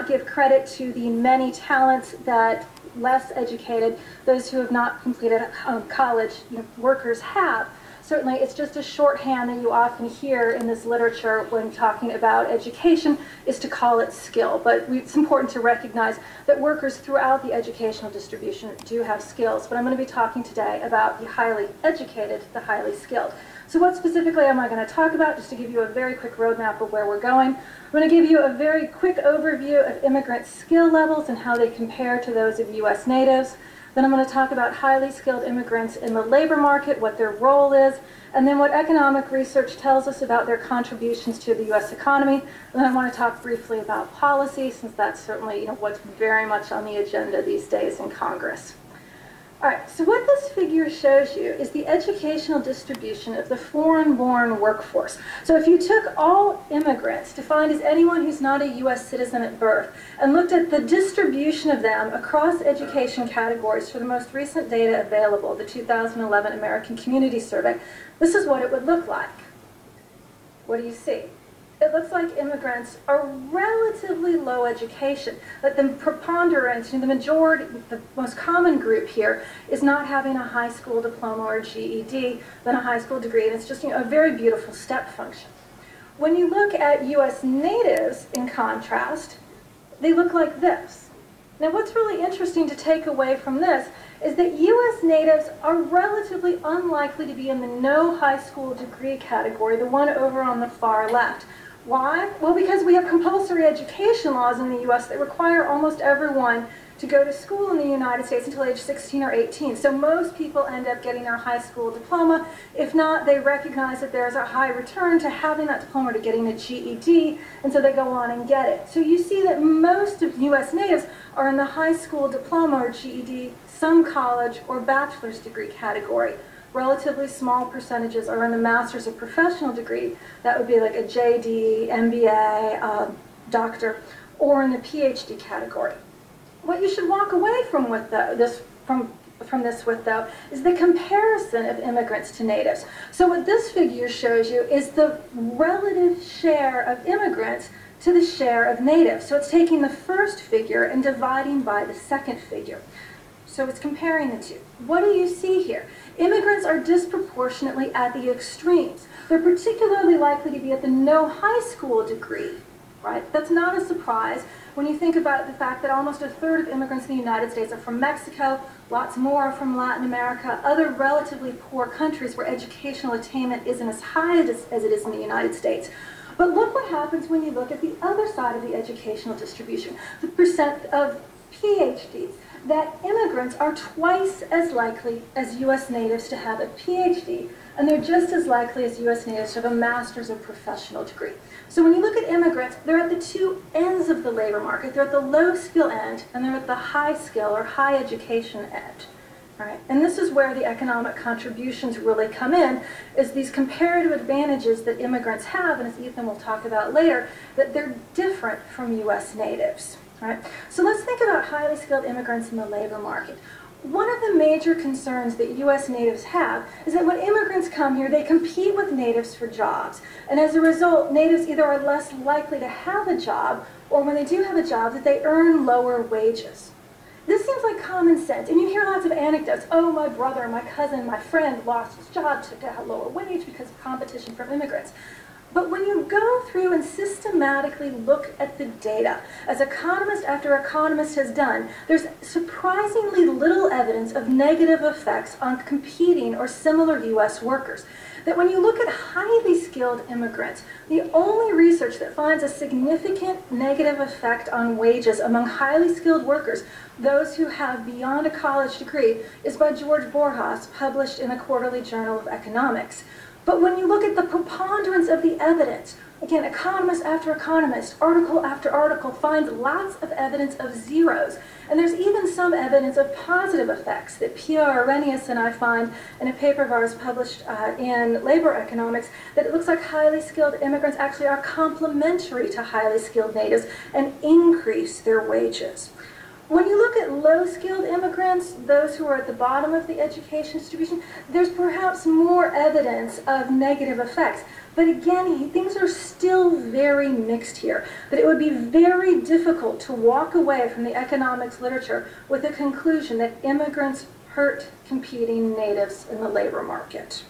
give credit to the many talents that less educated, those who have not completed college, workers have. Certainly, it's just a shorthand that you often hear in this literature when talking about education is to call it skill. But it's important to recognize that workers throughout the educational distribution do have skills. But I'm going to be talking today about the highly educated, the highly skilled. So what specifically am I going to talk about? Just to give you a very quick roadmap of where we're going. I'm going to give you a very quick overview of immigrant skill levels and how they compare to those of U.S. natives. Then I'm going to talk about highly skilled immigrants in the labor market, what their role is, and then what economic research tells us about their contributions to the U.S. economy. And then I want to talk briefly about policy, since that's certainly what's very much on the agenda these days in Congress. All right, so what this figure shows you is the educational distribution of the foreign-born workforce. So if you took all immigrants, defined as anyone who's not a U.S. citizen at birth, and looked at the distribution of them across education categories for the most recent data available, the 2011 American Community Survey, this is what it would look like. What do you see? It looks like immigrants are relatively low education. That the preponderance, the majority, the most common group here is not having a high school diploma or GED than a high school degree, and it's just a very beautiful step function. When you look at U.S. natives, in contrast, they look like this. Now, what's really interesting to take away from this is that U.S. natives are relatively unlikely to be in the no high school degree category, the one over on the far left. Why? Well, because we have compulsory education laws in the U.S. that require almost everyone to go to school in the United States until age 16 or 18. So most people end up getting their high school diploma. If not, they recognize that there's a high return to having that diploma or to getting a GED, and so they go on and get it. So you see that most of U.S. natives are in the high school diploma or GED, some college or bachelor's degree category. Relatively small percentages are in the master's or professional degree. That would be like a JD, MBA, doctor, or in the PhD category. What you should walk away from with this is the comparison of immigrants to natives. So what this figure shows you is the relative share of immigrants to the share of natives. So it's taking the first figure and dividing by the second figure. So it's comparing the two. What do you see here? Immigrants are disproportionately at the extremes. They're particularly likely to be at the no high school degree, right? That's not a surprise when you think about the fact that almost a third of immigrants in the United States are from Mexico, lots more are from Latin America, other relatively poor countries where educational attainment isn't as high as it is in the United States. But look what happens when you look at the other side of the educational distribution, the percent of PhDs. That immigrants are twice as likely as U.S. natives to have a PhD, and they're just as likely as U.S. natives to have a master's or professional degree. So when you look at immigrants, they're at the two ends of the labor market. They're at the low skill end, and they're at the high skill or high education end. Right? And this is where the economic contributions really come in, is these comparative advantages that immigrants have, and as Ethan will talk about later, that they're different from U.S. natives. Right? So let's think about highly skilled immigrants in the labor market. One of the major concerns that U.S. natives have is that when immigrants come here, they compete with natives for jobs. And as a result, natives either are less likely to have a job, or when they do have a job, that they earn lower wages. This seems like common sense, and you hear lots of anecdotes. Oh, my brother, my cousin, my friend lost his job to a lower wage because of competition from immigrants. But when you go through and systematically look at the data, as economist after economist has done, there's surprisingly little evidence of negative effects on competing or similar U.S. workers. That when you look at highly skilled immigrants, the only research that finds a significant negative effect on wages among highly skilled workers, those who have beyond a college degree, is by George Borjas, published in the Quarterly Journal of Economics. But when you look at the preponderance of the evidence, again, economist after economist, article after article finds lots of evidence of zeros. And there's even some evidence of positive effects that Pia Arrhenius and I find in a paper of ours published in Labor Economics, that it looks like highly skilled immigrants actually are complementary to highly skilled natives and increase their wages. When you look at low-skilled immigrants, those who are at the bottom of the education distribution, there's perhaps more evidence of negative effects. But again, things are still very mixed here. But it would be very difficult to walk away from the economics literature with a conclusion that immigrants hurt competing natives in the labor market.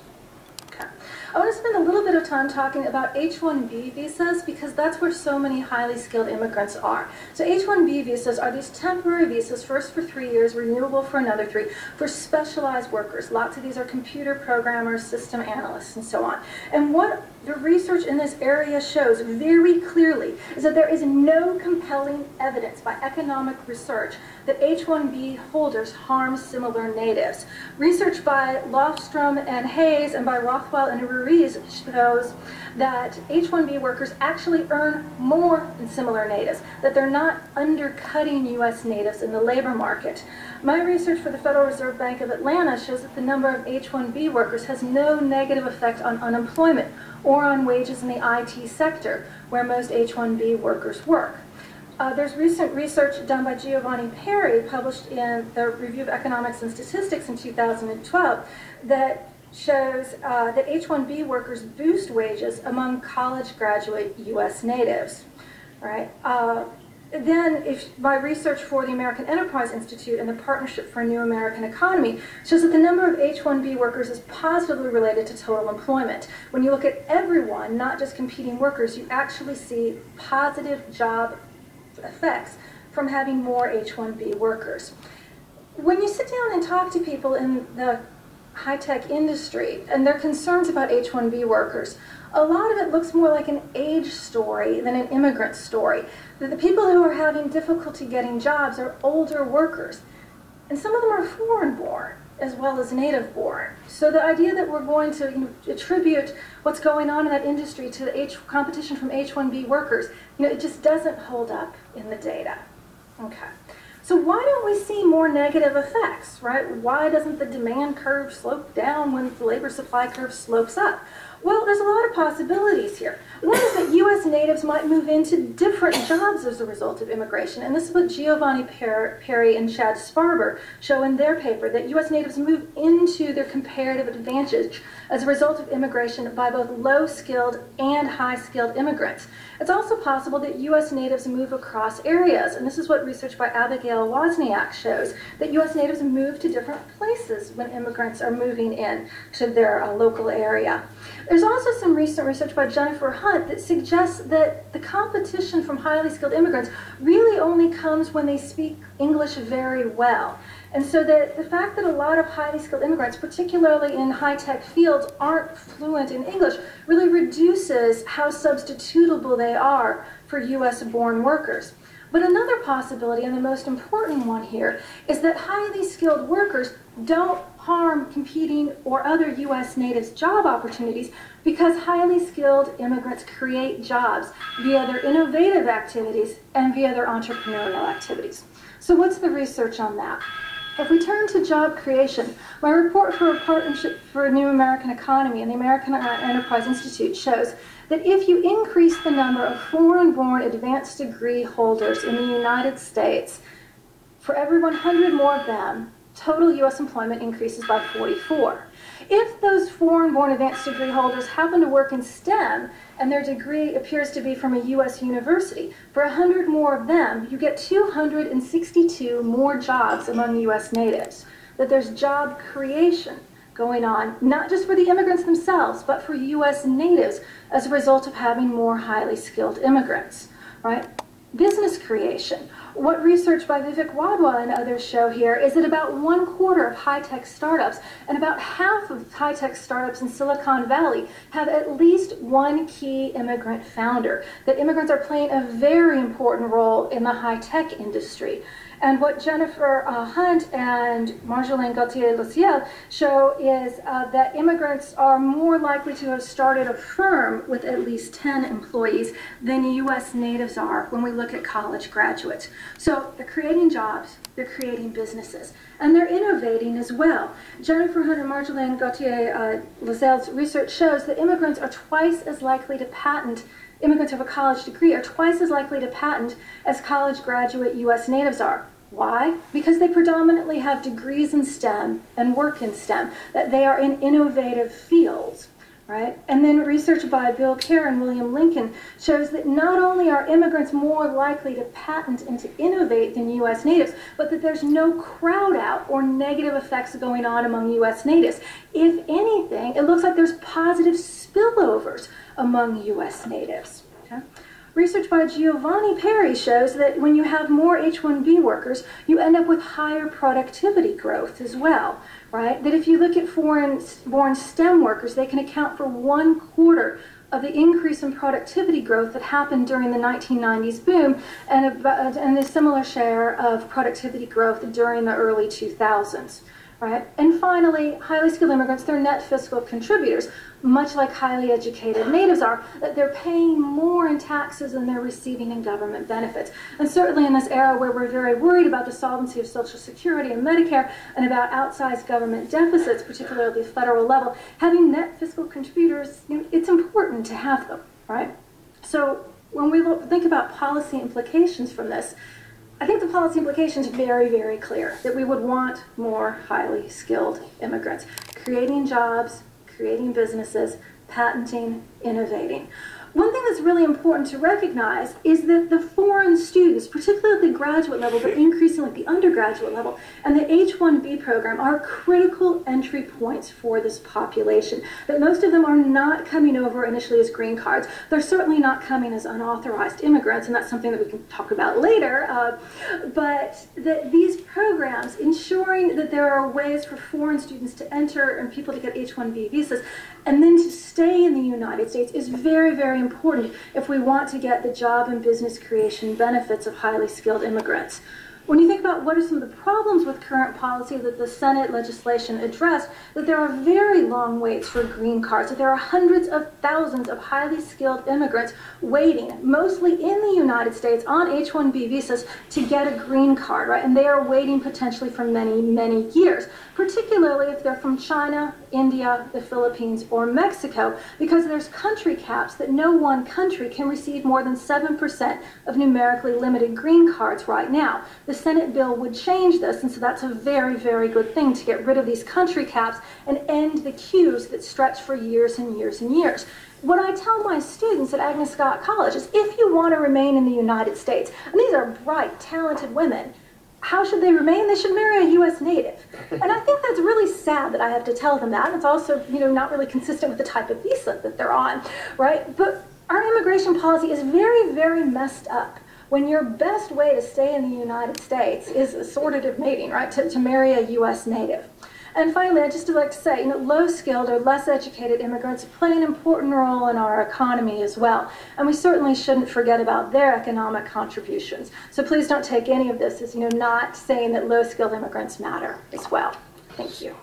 I want to spend a little bit of time talking about H-1B visas because that's where so many highly skilled immigrants are. So H-1B visas are these temporary visas, first for 3 years, renewable for another 3, for specialized workers. Lots of these are computer programmers, system analysts, and so on. And what the research in this area shows very clearly is that there is no compelling evidence by economic research that H-1B holders harm similar natives. Research by Lofstrom and Hayes and by Rothwell and Ruiz shows that H-1B workers actually earn more than similar natives, that they're not undercutting U.S. natives in the labor market. My research for the Federal Reserve Bank of Atlanta shows that the number of H-1B workers has no negative effect on unemployment or on wages in the IT sector, where most H-1B workers work. There's recent research done by Giovanni Perry, published in the Review of Economics and Statistics in 2012, that shows that H-1B workers boost wages among college graduate U.S. natives. Right? Then, my research for the American Enterprise Institute and the Partnership for a New American Economy shows that the number of H-1B workers is positively related to total employment. When you look at everyone, not just competing workers, you actually see positive job effects from having more H-1B workers. When you sit down and talk to people in the high-tech industry and their concerns about H-1B workers, a lot of it looks more like an age story than an immigrant story. The people who are having difficulty getting jobs are older workers, and some of them are foreign-born as well as native-born. So the idea that we're going to attribute what's going on in that industry to the competition from H-1B workers, it just doesn't hold up in the data. Okay. So why don't we see more negative effects, right? Why doesn't the demand curve slope down when the labor supply curve slopes up? Well, there's a lot of possibilities here. One is that U.S. natives might move into different jobs as a result of immigration, and this is what Giovanni Perry and Chad Sparber show in their paper, that U.S. natives move into their comparative advantage as a result of immigration by both low-skilled and high-skilled immigrants. It's also possible that U.S. natives move across areas, and this is what research by Abigail Wozniak shows, that U.S. natives move to different places when immigrants are moving in to their local area. There's also some recent research by Jennifer Hunt that suggests that the competition from highly skilled immigrants really only comes when they speak English very well. And so that the fact that a lot of highly skilled immigrants, particularly in high-tech fields, aren't fluent in English really reduces how substitutable they are for U.S.-born workers. But another possibility, and the most important one here, is that highly skilled workers don't harm competing or other U.S. natives' job opportunities because highly skilled immigrants create jobs via their innovative activities and via their entrepreneurial activities. So what's the research on that? If we turn to job creation, my report for a Partnership for a New American Economy and the American Enterprise Institute shows that if you increase the number of foreign-born advanced degree holders in the United States, for every 100 more of them, total U.S. employment increases by 44. If those foreign-born advanced degree holders happen to work in STEM and their degree appears to be from a U.S. university, for 100 more of them, you get 262 more jobs among U.S. natives. That there's job creation going on, not just for the immigrants themselves, but for U.S. natives as a result of having more highly skilled immigrants, right? Business creation. What research by Vivek Wadhwa and others show here is that about 1/4 of high-tech startups and about half of high-tech startups in Silicon Valley have at least one key immigrant founder, that immigrants are playing a very important role in the high-tech industry. And what Jennifer Hunt and Marjolaine Gauthier-Luciel show is that immigrants are more likely to have started a firm with at least 10 employees than U.S. natives are when we look at college graduates. So they're creating jobs, they're creating businesses, and they're innovating as well. Jennifer Hunt and Marjolaine Gauthier-Luciel's research shows that immigrants are twice as likely to patent Immigrants of a college degree are twice as likely to patent as college graduate U.S. natives are. Why? Because they predominantly have degrees in STEM and work in STEM, that they are in innovative fields. Right? And then research by Bill Kerr and William Lincoln shows that not only are immigrants more likely to patent and to innovate than U.S. natives, but that there's no crowd out or negative effects going on among U.S. natives. If anything, it looks like there's positive spillovers among U.S. natives. Okay? Research by Giovanni Perry shows that when you have more H-1B workers, you end up with higher productivity growth as well, right? That if you look at foreign-born STEM workers, they can account for 1/4 of the increase in productivity growth that happened during the 1990s boom and a similar share of productivity growth during the early 2000s. Right? And finally, highly skilled immigrants, they're net fiscal contributors, much like highly educated natives are, that they're paying more in taxes than they're receiving in government benefits. And certainly in this era where we're very worried about the solvency of Social Security and Medicare and about outsized government deficits, particularly at the federal level, having net fiscal contributors, it's important to have them, right? So when we think about policy implications from this, I think the policy implication is very, very clear, that we would want more highly skilled immigrants, creating jobs, creating businesses, patenting, innovating. One thing that's really important to recognize is that the foreign students, particularly at the graduate level, but increasingly at the undergraduate level, and the H-1B program are critical entry points for this population. But most of them are not coming over initially as green cards. They're certainly not coming as unauthorized immigrants, and that's something that we can talk about later. But that these programs, ensuring that there are ways for foreign students to enter and people to get H-1B visas, and then to stay in the United States is very, very important if we want to get the job and business creation benefits of highly skilled immigrants. When you think about what are some of the problems with current policy that the Senate legislation addressed, that there are very long waits for green cards, that there are hundreds of thousands of highly skilled immigrants waiting, mostly in the United States on H-1B visas to get a green card, right? And they are waiting potentially for many, many years, particularly if they're from China, India, the Philippines, or Mexico, because there's country caps that no one country can receive more than 7% of numerically limited green cards right now. The Senate bill would change this, and so that's a very, very good thing to get rid of these country caps and end the queues that stretch for years and years and years. What I tell my students at Agnes College is if you want to remain in the United States, and these are bright, talented women, how should they remain? They should marry a U.S. native. And I think that's really sad that I have to tell them that. It's also, not really consistent with the type of visa that they're on, right? But our immigration policy is very, very messed up when your best way to stay in the United States is assortative mating, right, to marry a U.S. native. And finally, I'd just like to say, low-skilled or less educated immigrants play an important role in our economy as well. And we certainly shouldn't forget about their economic contributions. So please don't take any of this as, not saying that low-skilled immigrants matter as well. Thank you.